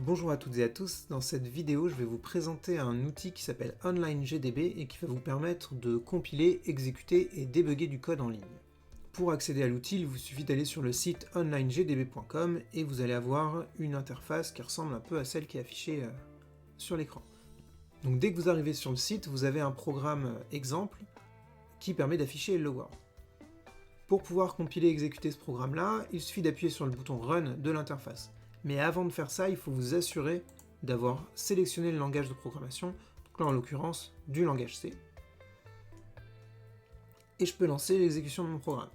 Bonjour à toutes et à tous, dans cette vidéo je vais vous présenter un outil qui s'appelle OnlineGDB et qui va vous permettre de compiler, exécuter et débugger du code en ligne. Pour accéder à l'outil, il vous suffit d'aller sur le site onlinegdb.com et vous allez avoir une interface qui ressemble un peu à celle qui est affichée sur l'écran. Donc dès que vous arrivez sur le site, vous avez un programme exemple qui permet d'afficher Hello World. Pour pouvoir compiler et exécuter ce programme-là, il suffit d'appuyer sur le bouton Run de l'interface. Mais avant de faire ça, il faut vous assurer d'avoir sélectionné le langage de programmation, donc là en l'occurrence du langage C. Et je peux lancer l'exécution de mon programme.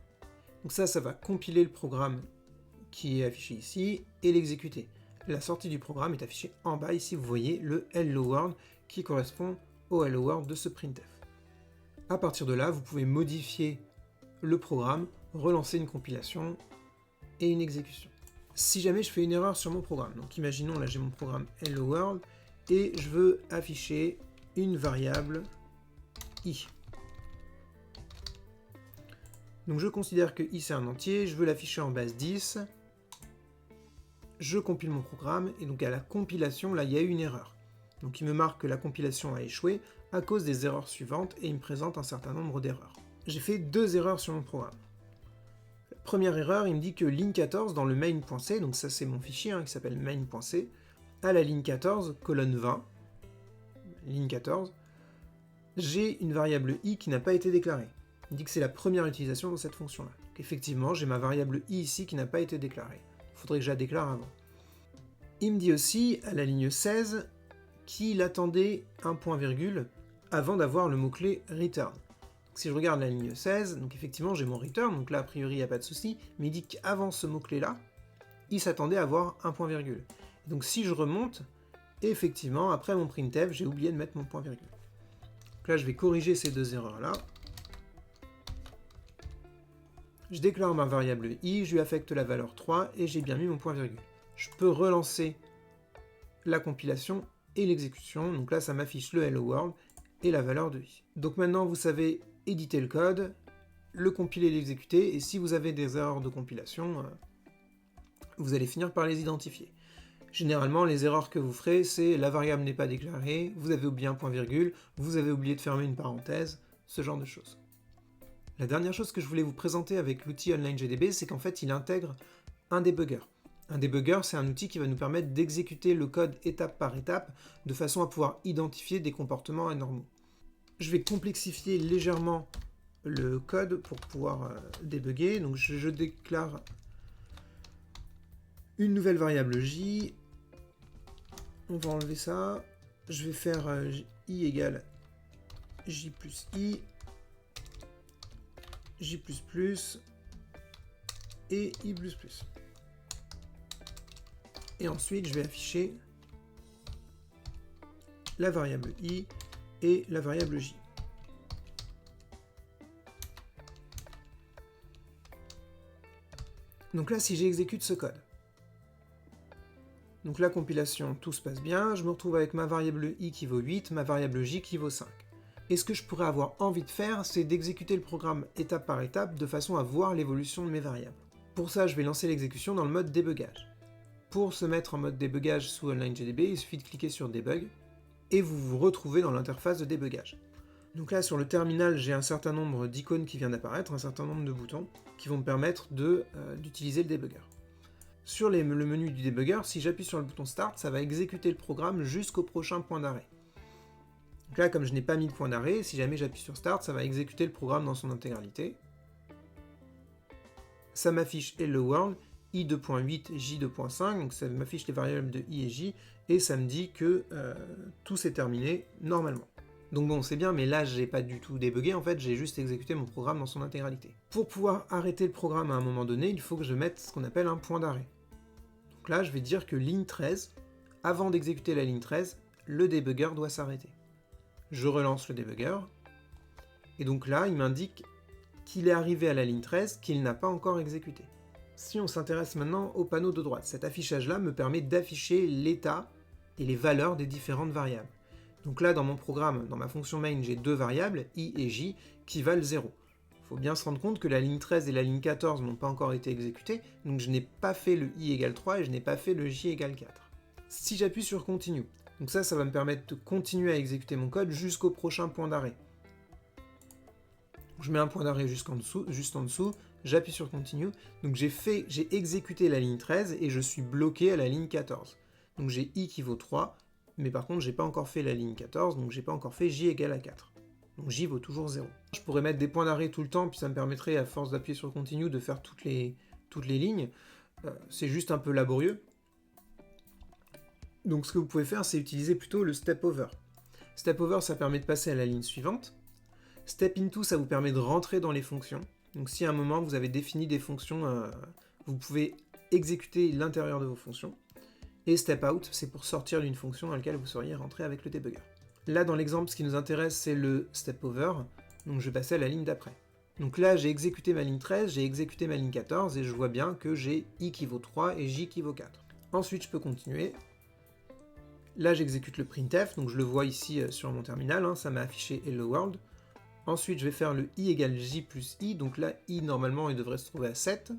Donc ça va compiler le programme qui est affiché ici et l'exécuter. La sortie du programme est affichée en bas, ici vous voyez le Hello World qui correspond au Hello World de ce printf. À partir de là, vous pouvez modifier le programme, relancer une compilation et une exécution. Si jamais je fais une erreur sur mon programme, donc imaginons là j'ai mon programme Hello World et je veux afficher une variable i. Donc je considère que i c'est un entier, je veux l'afficher en base 10, je compile mon programme et donc à la compilation là il y a eu une erreur. Donc il me marque que la compilation a échoué à cause des erreurs suivantes et il me présente un certain nombre d'erreurs. J'ai fait 2 erreurs sur mon programme. Première erreur, il me dit que ligne 14 dans le main.c, donc ça c'est mon fichier qui s'appelle main.c, à la ligne 14, colonne 20, ligne 14, j'ai une variable i qui n'a pas été déclarée. Il dit que c'est la première utilisation de cette fonction-là. Donc effectivement, j'ai ma variable i ici qui n'a pas été déclarée. Il faudrait que je la déclare avant. Il me dit aussi, à la ligne 16, qu'il attendait un point-virgule avant d'avoir le mot-clé return. Si je regarde la ligne 16, donc effectivement j'ai mon return, donc là a priori il n'y a pas de souci, mais il dit qu'avant ce mot-clé là, il s'attendait à avoir un point-virgule. Donc si je remonte, effectivement, après mon printf, j'ai oublié de mettre mon point-virgule. Donc là je vais corriger ces 2 erreurs là. Je déclare ma variable i, je lui affecte la valeur 3 et j'ai bien mis mon point-virgule. Je peux relancer la compilation et l'exécution, donc là ça m'affiche le Hello World et la valeur de i. Donc maintenant vous savez éditer le code, le compiler et l'exécuter, et si vous avez des erreurs de compilation, vous allez finir par les identifier. Généralement, les erreurs que vous ferez, c'est la variable n'est pas déclarée, vous avez oublié un point-virgule, vous avez oublié de fermer une parenthèse, ce genre de choses. La dernière chose que je voulais vous présenter avec l'outil OnlineGDB, c'est qu'en fait, il intègre un debugger. Un debugger, c'est un outil qui va nous permettre d'exécuter le code étape par étape, de façon à pouvoir identifier des comportements anormaux. Je vais complexifier légèrement le code pour pouvoir débugger. Donc je déclare une nouvelle variable j. On va enlever ça. Je vais faire i égale j plus i, j plus plus et i plus plus. Et ensuite, je vais afficher la variable i et la variable j. Donc là, si j'exécute ce code, donc la compilation, tout se passe bien, je me retrouve avec ma variable i qui vaut 8, ma variable j qui vaut 5. Et ce que je pourrais avoir envie de faire, c'est d'exécuter le programme étape par étape de façon à voir l'évolution de mes variables. Pour ça, je vais lancer l'exécution dans le mode débugage. Pour se mettre en mode débugage sous OnlineGDB, il suffit de cliquer sur Debug, et vous vous retrouvez dans l'interface de débugage. Donc là, sur le terminal, j'ai un certain nombre d'icônes qui viennent d'apparaître, un certain nombre de boutons, qui vont me permettre d'utiliser le debugger. Sur le menu du debugger, si j'appuie sur le bouton Start, ça va exécuter le programme jusqu'au prochain point d'arrêt. Donc là, comme je n'ai pas mis de point d'arrêt, si jamais j'appuie sur Start, ça va exécuter le programme dans son intégralité. Ça m'affiche Hello World, i2.8, j2.5, donc ça m'affiche les variables de i et j, et ça me dit que tout s'est terminé normalement. Donc bon, c'est bien, mais là, j'ai pas du tout débugué, en fait, j'ai juste exécuté mon programme dans son intégralité. Pour pouvoir arrêter le programme à un moment donné, il faut que je mette ce qu'on appelle un point d'arrêt. Donc là, je vais dire que ligne 13, avant d'exécuter la ligne 13, le debugger doit s'arrêter. Je relance le debugger, et donc là, il m'indique qu'il est arrivé à la ligne 13, qu'il n'a pas encore exécuté. Si on s'intéresse maintenant au panneau de droite, cet affichage-là me permet d'afficher l'état et les valeurs des différentes variables. Donc là, dans mon programme, dans ma fonction main, j'ai 2 variables, i et j, qui valent 0. Il faut bien se rendre compte que la ligne 13 et la ligne 14 n'ont pas encore été exécutées, donc je n'ai pas fait le i égale 3 et je n'ai pas fait le j égale 4. si j'appuie sur Continue. Donc ça va me permettre de continuer à exécuter mon code jusqu'au prochain point d'arrêt. Je mets un point d'arrêt juste en dessous, j'appuie sur Continue. Donc j'ai exécuté la ligne 13 et je suis bloqué à la ligne 14. Donc j'ai i qui vaut 3, mais par contre j'ai pas encore fait la ligne 14, donc j'ai pas encore fait j égale à 4. Donc j vaut toujours 0. Je pourrais mettre des points d'arrêt tout le temps, puis ça me permettrait, à force d'appuyer sur Continue, de faire toutes les lignes. C'est juste un peu laborieux. Donc ce que vous pouvez faire, c'est utiliser plutôt le Step Over. Step Over, ça permet de passer à la ligne suivante. Step Into, ça vous permet de rentrer dans les fonctions. Donc si à un moment vous avez défini des fonctions, vous pouvez exécuter l'intérieur de vos fonctions. Et Step Out, c'est pour sortir d'une fonction dans laquelle vous seriez rentré avec le debugger. Là, dans l'exemple, ce qui nous intéresse, c'est le Step Over. Donc je vais passer à la ligne d'après. Donc là, j'ai exécuté ma ligne 13, j'ai exécuté ma ligne 14, et je vois bien que j'ai i qui vaut 3 et j qui vaut 4. Ensuite, je peux continuer. Là, j'exécute le printf, donc je le vois ici sur mon terminal, ça m'a affiché Hello World. Ensuite, je vais faire le i égale j plus i, donc là, i, normalement, il devrait se trouver à 7.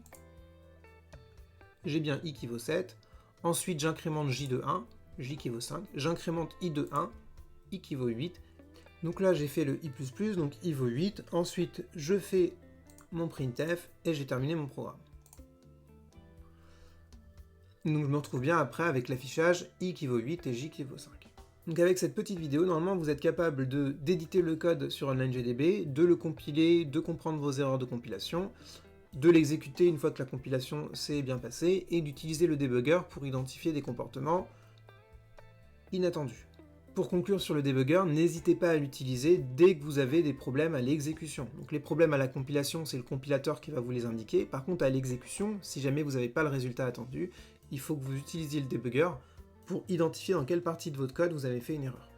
J'ai bien i qui vaut 7. Ensuite, j'incrémente j de 1, j qui vaut 5. J'incrémente i de 1, i qui vaut 8. Donc là, j'ai fait le i++, donc i vaut 8. Ensuite, je fais mon printf, et j'ai terminé mon programme. Donc je me retrouve bien après avec l'affichage i qui vaut 8 et j qui vaut 5. Donc avec cette petite vidéo, normalement vous êtes capable d'éditer le code sur OnlineGDB, de le compiler, de comprendre vos erreurs de compilation, de l'exécuter une fois que la compilation s'est bien passée, et d'utiliser le debugger pour identifier des comportements inattendus. Pour conclure sur le debugger, n'hésitez pas à l'utiliser dès que vous avez des problèmes à l'exécution. Donc les problèmes à la compilation, c'est le compilateur qui va vous les indiquer. Par contre, à l'exécution, si jamais vous n'avez pas le résultat attendu, il faut que vous utilisiez le debugger pour identifier dans quelle partie de votre code vous avez fait une erreur.